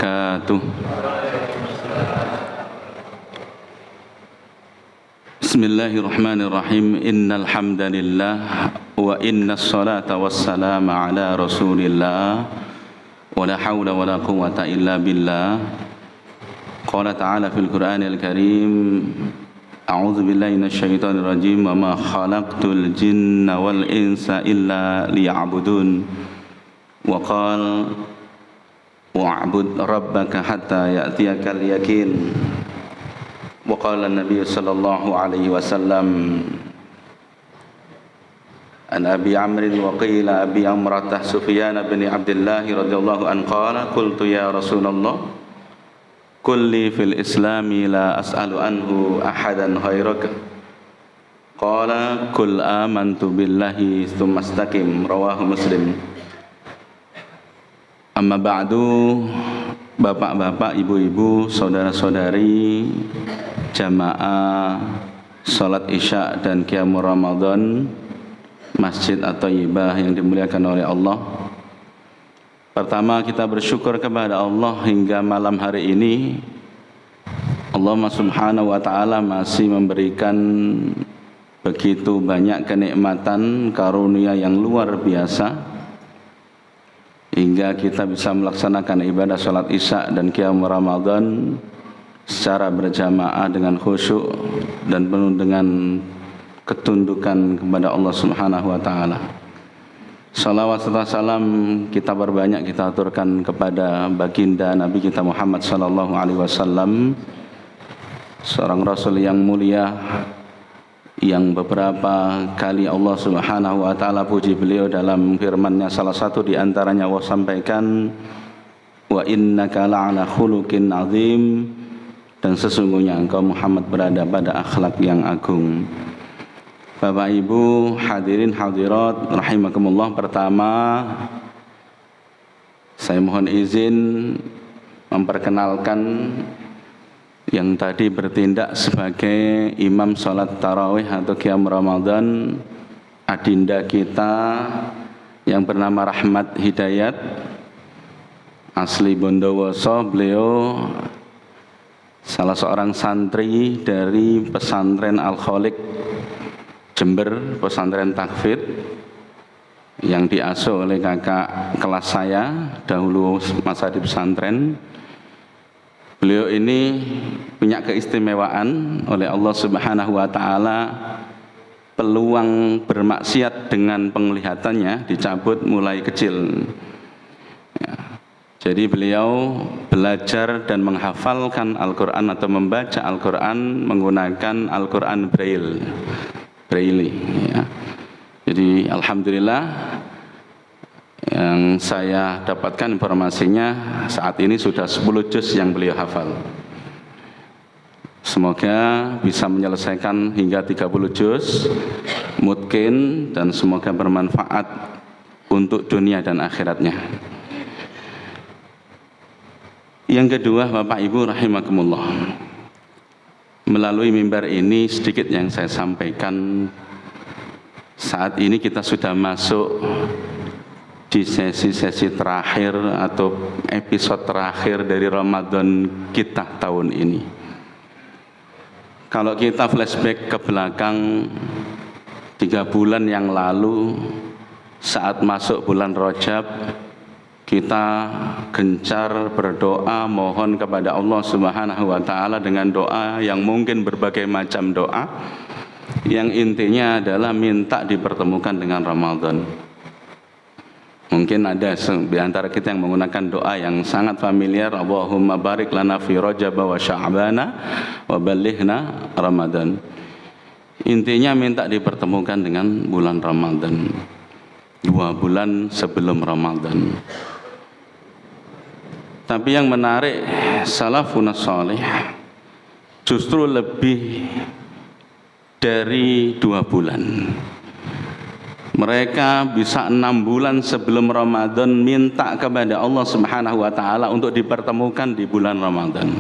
wabarakatuh. Bismillahirrahmanirrahim. Innal hamdalillah wa innas salata wassalamu ala Rasulillah wa la haula wa la quwwata illa billah. Qala ta'ala fil Qur'anil Karim, a'udzu billahi minasyaitonir rajim, wa ma khalaqtul jinna wal insa illa liya'budun. Wa qala wa'bud rabbaka hatta ya'tiyakal yakin. Wa qala an-nabiy sallallahu alaihi wasallam an Abi Amr wa qila Abi Amrah Sufyan bin Abdullah radhiyallahu anhu qala qultu ya Rasulullah kulli fil islami la as'alu anhu ahadan ghairaka qala qul amantu billahi tsumma istaqim, rawahu Muslim. Amma ba'du, bapak-bapak, ibu-ibu, saudara-saudari, jamaah salat Isya dan Qiyamul Ramadan Masjid At-Thayyibah yang dimuliakan oleh Allah. Pertama, kita bersyukur kepada Allah hingga malam hari ini Allah Subhanahu wa taala masih memberikan begitu banyak kenikmatan, karunia yang luar biasa hingga kita bisa melaksanakan ibadah salat Isya dan Qiyamul Ramadan secara berjamaah dengan khusyuk dan penuh dengan ketundukan kepada Allah Subhanahu wa taala. Salawat serta salam kita berbanyak kita aturkan kepada baginda Nabi kita Muhammad sallallahu alaihi wasallam, seorang rasul yang mulia yang beberapa kali Allah Subhanahu wa taala puji beliau dalam firman-Nya. Salah satu di antaranya Allah sampaikan, wa innaka la'ala khuluqin azim, dan sesungguhnya engkau Muhammad berada pada akhlak yang agung. Bapak Ibu hadirin hadirat rahimakumullah, pertama saya mohon izin memperkenalkan yang tadi bertindak sebagai imam salat tarawih atau Qiyam Ramadan, adinda kita yang bernama Rahmat Hidayat, asli Bondowoso. Beliau salah seorang santri dari pesantren Al-Khaliq Jember, pesantren takfir yang diasuh oleh kakak kelas saya dahulu masa di pesantren. Beliau ini punya keistimewaan oleh Allah Subhanahu wa taala, peluang bermaksiat dengan penglihatannya dicabut mulai kecil. Ya. Jadi beliau belajar dan menghafalkan Al-Quran atau membaca Al-Quran menggunakan Al-Quran Braille. Ya. Jadi alhamdulillah yang saya dapatkan informasinya saat ini sudah 10 juz yang beliau hafal. Semoga bisa menyelesaikan hingga 30 juz mungkin, dan semoga bermanfaat untuk dunia dan akhiratnya. Yang kedua, Bapak Ibu rahimakumullah, melalui mimbar ini sedikit yang saya sampaikan. Saat ini kita sudah masuk di sesi-sesi terakhir atau episode terakhir dari Ramadan kita tahun ini. Kalau kita flashback ke belakang 3 bulan yang lalu, saat masuk bulan Rajab, kita gencar berdoa mohon kepada Allah Subhanahu wa taala dengan doa yang mungkin berbagai macam doa, yang intinya adalah minta dipertemukan dengan Ramadan. Mungkin ada di antara kita yang menggunakan doa yang sangat familiar, Allahumma barik lana fi Rajab wa Sya'bana wa ballighna Ramadan. Intinya minta dipertemukan dengan bulan Ramadan, 2 bulan sebelum Ramadan. Tapi yang menarik, salafun salih justru lebih dari 2 bulan. Mereka bisa 6 bulan sebelum Ramadan minta kepada Allah Subhanahu wa taala untuk dipertemukan di bulan Ramadan.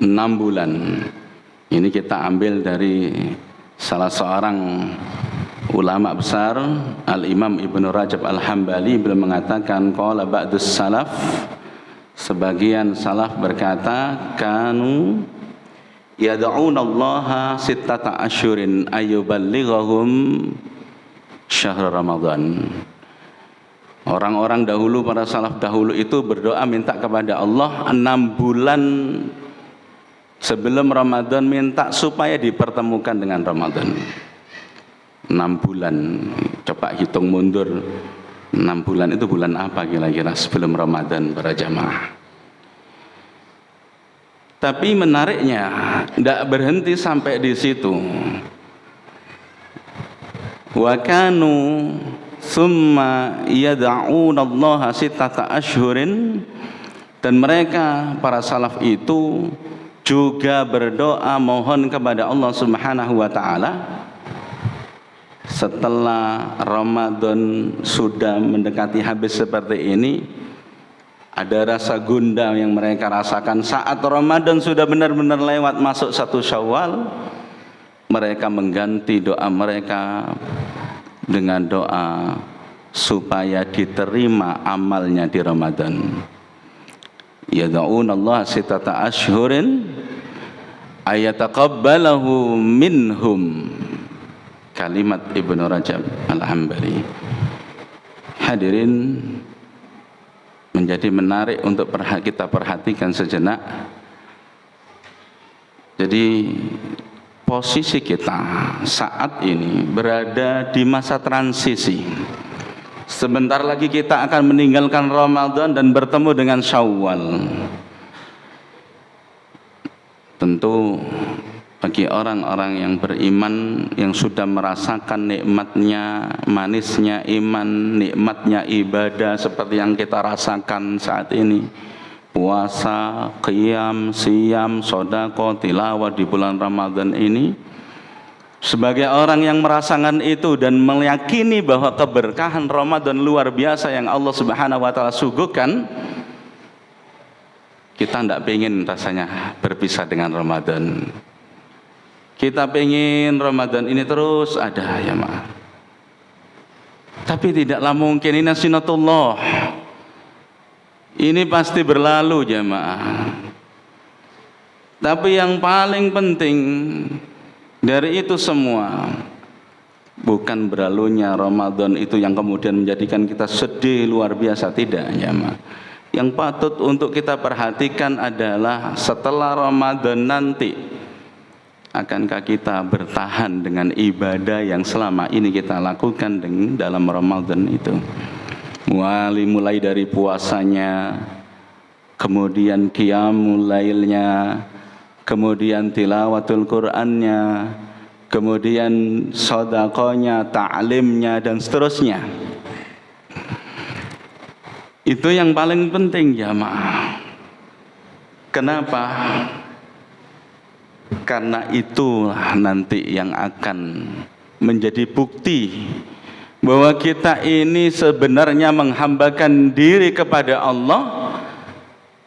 6 bulan. Ini kita ambil dari salah seorang ulama besar, Al-Imam Ibnu Rajab Al-Hambali. Beliau mengatakan qala ba'dus salaf Sebagian salaf berkata, kanu yad'unallaha sittata asyurin ayyuballighahum syahr Ramadan. Orang-orang dahulu, para salaf dahulu itu berdoa minta kepada Allah 6 bulan sebelum Ramadan, minta supaya dipertemukan dengan Ramadan. 6 bulan, coba hitung mundur, 6 bulan itu bulan apa kira-kira sebelum Ramadan para jamaah. Tapi menariknya, tidak berhenti sampai di situ. Wa kanu summa yad'unallaha sittata asyhurin, dan mereka para salaf itu juga berdoa mohon kepada Allah Subhanahu wa taala setelah Ramadan sudah mendekati habis seperti ini. Ada rasa gundah yang mereka rasakan saat Ramadan sudah benar-benar lewat, masuk 1 Syawal, mereka mengganti doa mereka dengan doa supaya diterima amalnya di Ramadan. Yad'unallaha sittata asyhurin ayataqabbalahu minhum. Kalimat Ibnu Rajab Al-Hambali. Hadirin, menjadi menarik untuk kita perhatikan sejenak. Jadi posisi kita saat ini berada di masa transisi. Sebentar lagi kita akan meninggalkan Ramadan dan bertemu dengan Syawal. Tentu bagi orang-orang yang beriman, yang sudah merasakan nikmatnya, manisnya iman, nikmatnya ibadah seperti yang kita rasakan saat ini, puasa, qiyam, siyam, sedekah, tilawah di bulan Ramadan ini, sebagai orang yang merasakan itu dan meyakini bahwa keberkahan Ramadan luar biasa yang Allah Subhanahu wa taala suguhkan, kita tidak ingin rasanya berpisah dengan Ramadan. Kita ingin Ramadan ini terus ada, ya ma. Tapi tidaklah mungkin, ini sunnatullah. Ini pasti berlalu, jemaah. Tapi yang paling penting dari itu semua, bukan berlalunya Ramadan itu yang kemudian menjadikan kita sedih luar biasa, tidak, ya ma. Yang patut untuk kita perhatikan adalah setelah Ramadan nanti, akankah kita bertahan dengan ibadah yang selama ini kita lakukan dalam Ramadan itu? Mulai dari puasanya, kemudian qiyamul lailnya, kemudian tilawatul Qur'annya, kemudian sedekahnya, ta'limnya, dan seterusnya. Itu yang paling penting, jamaah. Kenapa? Karena itulah nanti yang akan menjadi bukti bahwa kita ini sebenarnya menghambakan diri kepada Allah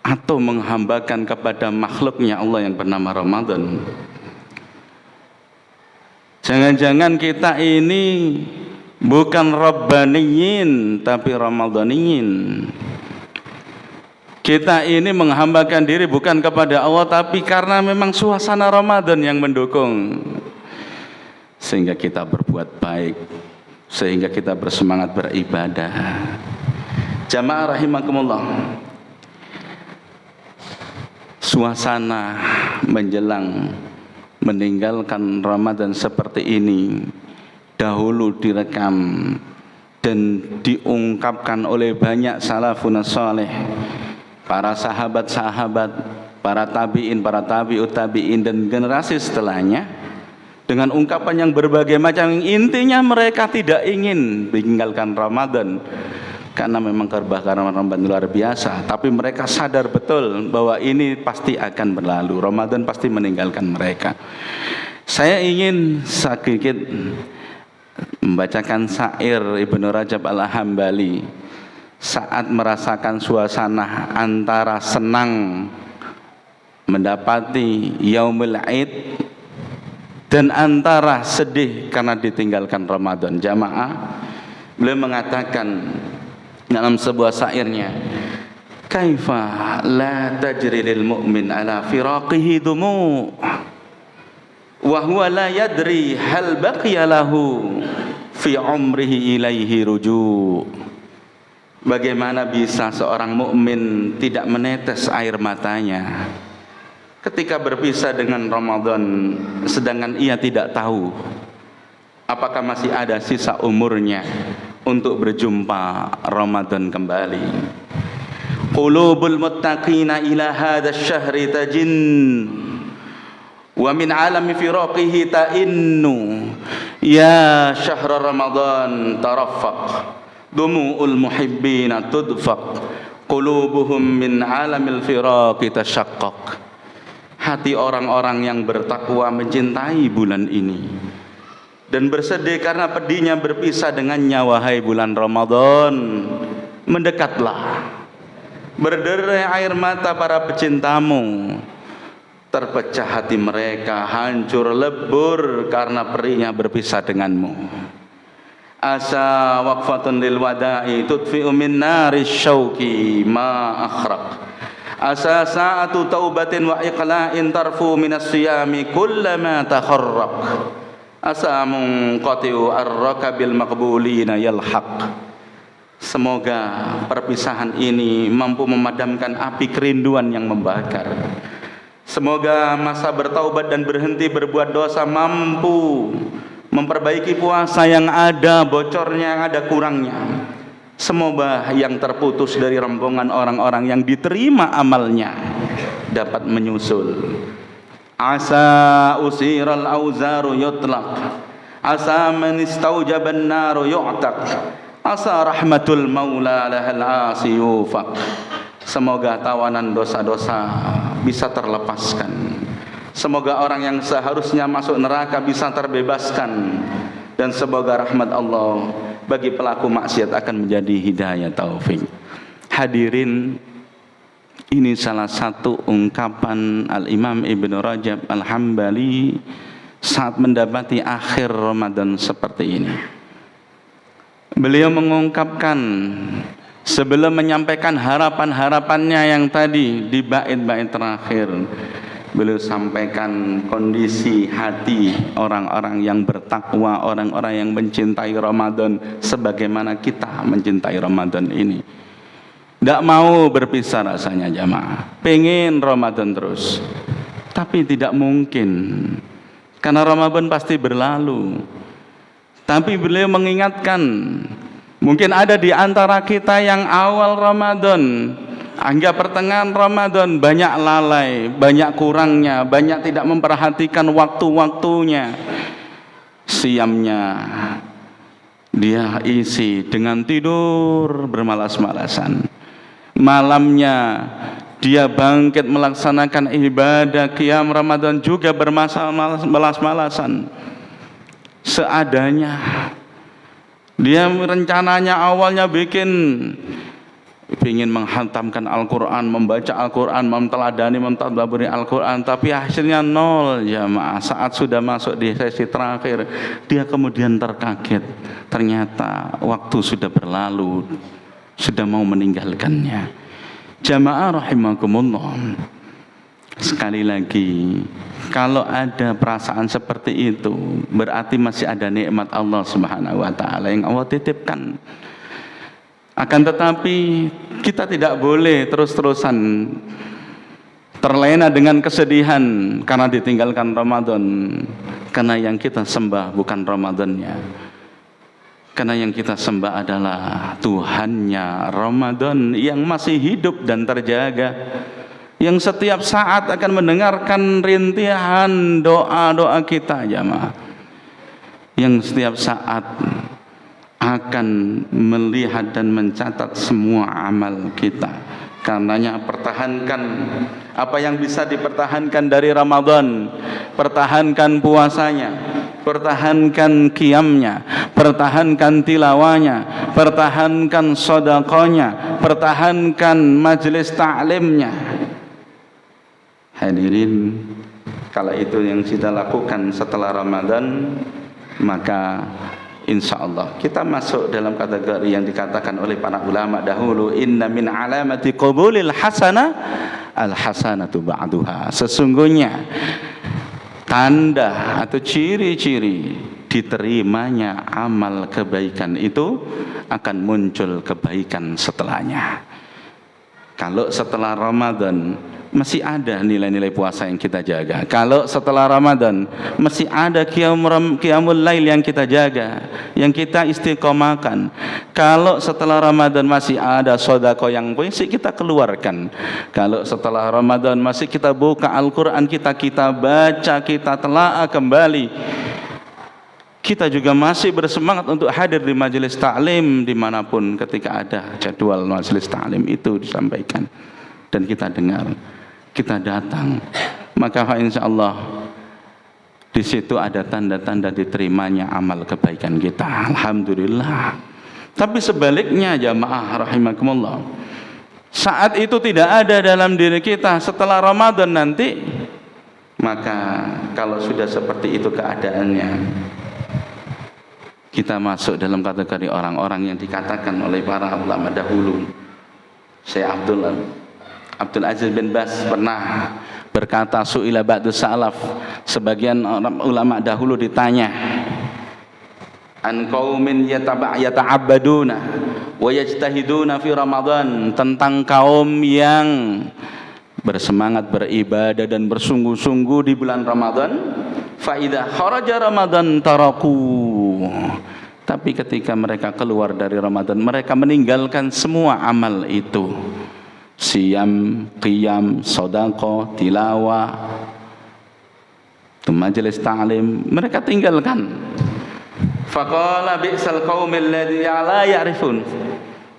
atau menghambakan kepada makhluknya Allah yang bernama Ramadan. Jangan-jangan kita ini bukan Rabbaniyin tapi Ramadaniyin. Kita ini menghambakan diri bukan kepada Allah, tapi karena memang suasana Ramadan yang mendukung, sehingga kita berbuat baik, sehingga kita bersemangat beribadah. Jamaah rahimakumullah, suasana menjelang meninggalkan Ramadan seperti ini dahulu direkam dan diungkapkan oleh banyak salafun saleh, para sahabat-sahabat, para tabi'in, para tabi'ut tabi'in, dan generasi setelahnya, dengan ungkapan yang berbagai macam. Intinya mereka tidak ingin meninggalkan Ramadan karena memang keberkahan Ramadan luar biasa, tapi mereka sadar betul bahwa ini pasti akan berlalu, Ramadan pasti meninggalkan mereka. Saya ingin sedikit membacakan syair Ibnu Rajab Al-Hambali saat merasakan suasana antara senang mendapati Yaumul Id dan antara sedih karena ditinggalkan Ramadan. Jamaah, beliau mengatakan dalam sebuah syairnya, kaifa la tajri lil mu'min ala firaqihi dumu' wa huwa la yadri hal baqiya lahu fi umrihi ilaihi ruju'. Bagaimana bisa seorang mukmin tidak menetes air matanya ketika berpisah dengan Ramadan, sedangkan ia tidak tahu apakah masih ada sisa umurnya untuk berjumpa Ramadan kembali. Qulubul muttaqina ila hadzal syahri tajin wa min alami firaqihi ta'innu ya syahr Ramadan taraffaq dumu'ul muhibbina tudfaq qulubuhum min alamil firaqi tashaqqaq. Hati orang-orang yang bertakwa mencintai bulan ini dan bersedih karena pedihnya berpisah dengannya. Wahai bulan Ramadan, mendekatlah. Berderai air mata para pecintamu, terpecah hati mereka, hancur lebur karena perihnya berpisah denganmu. Asa waqfatun lil wada'i tudfi'u min nari syauqi ma akhraq. Asa sa'atu taubatin wa iqla'in tarfu minas siyami kullama takharraq. Asa munqati'u ar-rakabil maqbulina yalhaq. Semoga perpisahan ini mampu memadamkan api kerinduan yang membakar. Semoga masa bertaubat dan berhenti berbuat dosa mampu memperbaiki puasa yang ada bocornya, yang ada kurangnya. Semoga yang terputus dari rombongan orang-orang yang diterima amalnya dapat menyusul. Asa usiral auzaru yutlaq, asa man istaujaban naru yu'taq, asa rahmatul maula lahal asi yufaq. Semoga tawanan dosa-dosa bisa terlepaskan. Semoga orang yang seharusnya masuk neraka bisa terbebaskan, dan semoga rahmat Allah bagi pelaku maksiat akan menjadi hidayah taufik. Hadirin, ini salah satu ungkapan Al-Imam Ibnu Rajab Al-Hambali saat mendapati akhir Ramadan seperti ini. Beliau mengungkapkan sebelum menyampaikan harapan-harapannya yang tadi di bait-bait terakhir, beliau sampaikan kondisi hati orang-orang yang bertakwa, orang-orang yang mencintai Ramadan sebagaimana kita mencintai Ramadan ini. Tidak mau berpisah rasanya jamaah, pengen Ramadan terus, tapi tidak mungkin karena Ramadan pasti berlalu. Tapi beliau mengingatkan, mungkin ada di antara kita yang awal Ramadan hingga pertengahan Ramadan banyak lalai, banyak kurangnya, banyak tidak memperhatikan waktu-waktunya. Siamnya dia isi dengan tidur bermalas-malasan. Malamnya dia bangkit melaksanakan ibadah qiyam Ramadan juga bermalas-malasan. Seadanya. Dia rencananya awalnya ingin menghantamkan Al-Quran, membaca Al-Quran, menteladani, mentadaburi Al-Quran, tapi hasilnya nol jamaah. Saat sudah masuk di sesi terakhir, dia kemudian terkaget, ternyata waktu sudah berlalu, sudah mau meninggalkannya. Jamaah rahimakumullah, sekali lagi, kalau ada perasaan seperti itu, berarti masih ada nikmat Allah Subhanahu wa taala yang Allah titipkan. Akan tetapi kita tidak boleh terus-terusan terlena dengan kesedihan karena ditinggalkan Ramadan, karena yang kita sembah bukan Ramadannya, karena yang kita sembah adalah Tuhannya Ramadan yang masih hidup dan terjaga, yang setiap saat akan mendengarkan rintihan doa-doa kita jamaah, yang setiap saat akan melihat dan mencatat semua amal kita. Karenanya pertahankan apa yang bisa dipertahankan dari Ramadan, pertahankan puasanya, pertahankan qiyamnya, pertahankan tilawanya, pertahankan sedekahnya, pertahankan majelis ta'limnya. Hadirin, kalau itu yang kita lakukan setelah Ramadan, maka insya Allah kita masuk dalam kategori yang dikatakan oleh para ulama dahulu, inna min alamati qabulil hasanah al hasanatu ba'duha. Sesungguhnya tanda atau ciri-ciri diterimanya amal kebaikan itu akan muncul kebaikan setelahnya. Kalau setelah Ramadan masih ada nilai-nilai puasa yang kita jaga, kalau setelah Ramadan masih ada qiyamul lail yang kita jaga, yang kita istiqomahkan, kalau setelah Ramadan masih ada sedekah yang masih kita keluarkan, kalau setelah Ramadan masih kita buka Al-Quran, kita baca, kita telaah kembali, kita juga masih bersemangat untuk hadir di majelis ta'lim dimanapun ketika ada jadwal majelis ta'lim itu disampaikan dan kita dengar, kita datang, maka insya Allah di situ ada tanda-tanda diterimanya amal kebaikan kita. Alhamdulillah. Tapi sebaliknya jamaah rahimakumullah, saat itu tidak ada dalam diri kita, setelah Ramadan nanti, maka kalau sudah seperti itu keadaannya, kita masuk dalam kategori orang-orang yang dikatakan oleh para ulama dahulu. Syekh Abdul Aziz bin Baz pernah berkata, su'ila ba'du salaf, sebagian ulama dahulu ditanya an qaumin yata'abbaduna wa yajtahiduna fi Ramadan, tentang kaum yang bersemangat beribadah dan bersungguh-sungguh di bulan Ramadan, fa idza kharaja Ramadan taraku, tapi ketika mereka keluar dari Ramadan mereka meninggalkan semua amal itu, siyam, qiyam, sedekah, tilawah, majelis ta'lim, mereka tinggalkan. Faqala bi'sal qaumil ladzi la ya'rifun,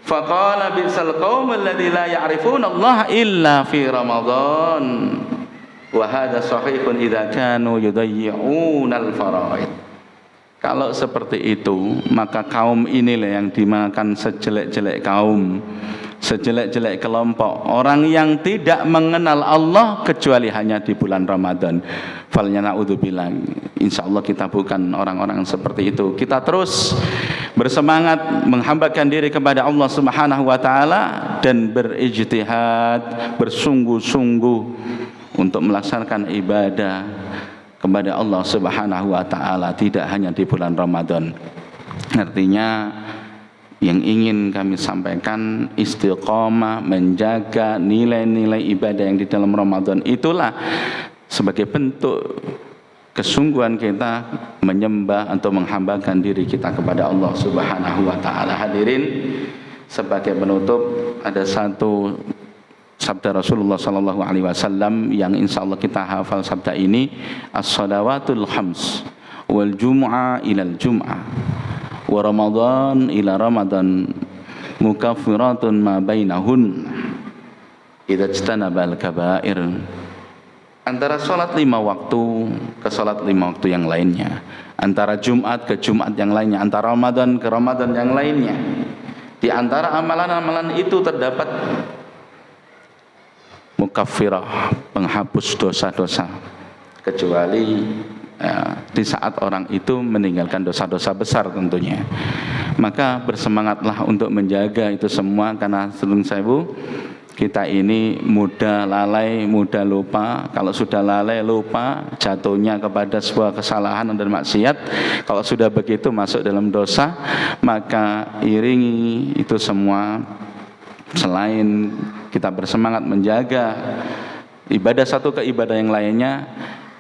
faqala bi'sal qaumil ladzi la ya'rifun Allah illa fi Ramadan, wa hadha sahihun idza kanu yudayyi'unal faraid. Kalau seperti itu, maka kaum inilah yang dimakan sejelek-jelek kaum, sejelek-jelek kelompok orang yang tidak mengenal Allah kecuali hanya di bulan Ramadan. Falnya na'udzubillah, insyaallah kita bukan orang-orang seperti itu. Kita terus bersemangat menghambakan diri kepada Allah Subhanahu wa taala dan berijtihad, bersungguh-sungguh untuk melaksanakan ibadah kepada Allah Subhanahu wa taala, tidak hanya di bulan Ramadan. Artinya yang ingin kami sampaikan, istiqomah menjaga nilai-nilai ibadah yang di dalam Ramadan itulah sebagai bentuk kesungguhan kita menyembah atau menghambakan diri kita kepada Allah Subhanahu wa taala. Hadirin, sebagai penutup ada satu sabda Rasulullah sallallahu alaihi wasallam yang insyaallah kita hafal sabda ini, as-shalawatul khams wal jum'ah ilal jum'ah wa Ramadan ila Ramadan mukaffiratun ma bainahun idza ijtanabal kaba'ir. Antara salat 5 waktu ke salat 5 waktu yang lainnya, antara Jumat ke Jumat yang lainnya, antara Ramadan ke Ramadan yang lainnya, di antara amalan-amalan itu terdapat mukaffirah, penghapus dosa-dosa, kecuali di saat orang itu meninggalkan dosa-dosa besar tentunya. Maka bersemangatlah untuk menjaga itu semua, karena selung sewu kita ini mudah lalai, mudah lupa. Kalau sudah lalai lupa, jatuhnya kepada sebuah kesalahan dan maksiat. Kalau sudah begitu masuk dalam dosa, maka iringi itu semua. Selain kita bersemangat menjaga ibadah satu ke ibadah yang lainnya,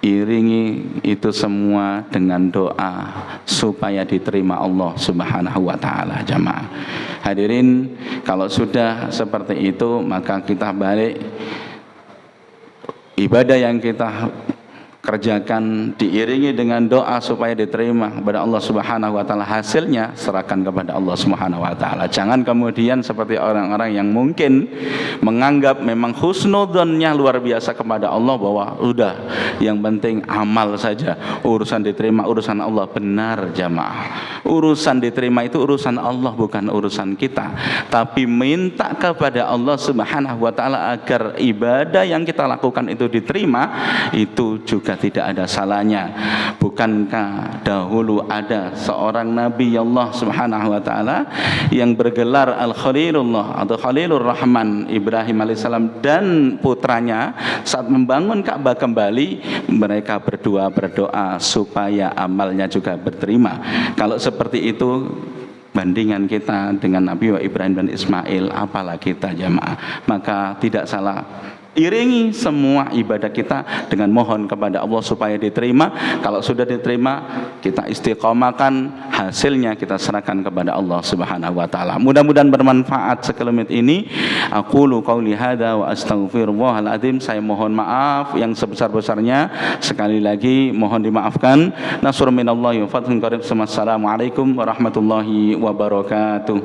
iringi itu semua dengan doa supaya diterima Allah Subhanahu wa taala. Jamaah hadirin, kalau sudah seperti itu, maka kita balik ibadah yang kita kerjakan diiringi dengan doa supaya diterima kepada Allah Subhanahu wa taala. Hasilnya serahkan kepada Allah Subhanahu wa taala. Jangan kemudian seperti orang-orang yang mungkin menganggap memang husnudzonnya luar biasa kepada Allah, bahwa udah yang penting amal saja, urusan diterima urusan Allah. Benar jamaah, urusan diterima itu urusan Allah, bukan urusan kita. Tapi minta kepada Allah Subhanahu wa taala agar ibadah yang kita lakukan itu diterima, itu juga sudah tidak ada salahnya. Bukankah dahulu ada seorang Nabi Allah Subhanahu wa taala yang bergelar Al-Khalilullah atau Khalilur Rahman, Ibrahim alaihissalam, dan putranya saat membangun Ka'bah kembali, mereka berdua berdoa supaya amalnya juga berterima. Kalau seperti itu bandingan kita dengan Nabi Ibrahim dan Ismail, apalah kita jamaah. Maka tidak salah iringi semua ibadah kita dengan mohon kepada Allah supaya diterima. Kalau sudah diterima, kita istiqomahkan, hasilnya kita serahkan kepada Allah Subhanahu wa taala. Mudah-mudahan bermanfaat sekelumit ini. Aqulu qauli hadza wa astaghfirullahal azim. Saya mohon maaf yang sebesar-besarnya. Sekali lagi mohon dimaafkan. Nasrun minallahi wa fathun qarib. Assalamualaikum warahmatullahi wabarakatuh.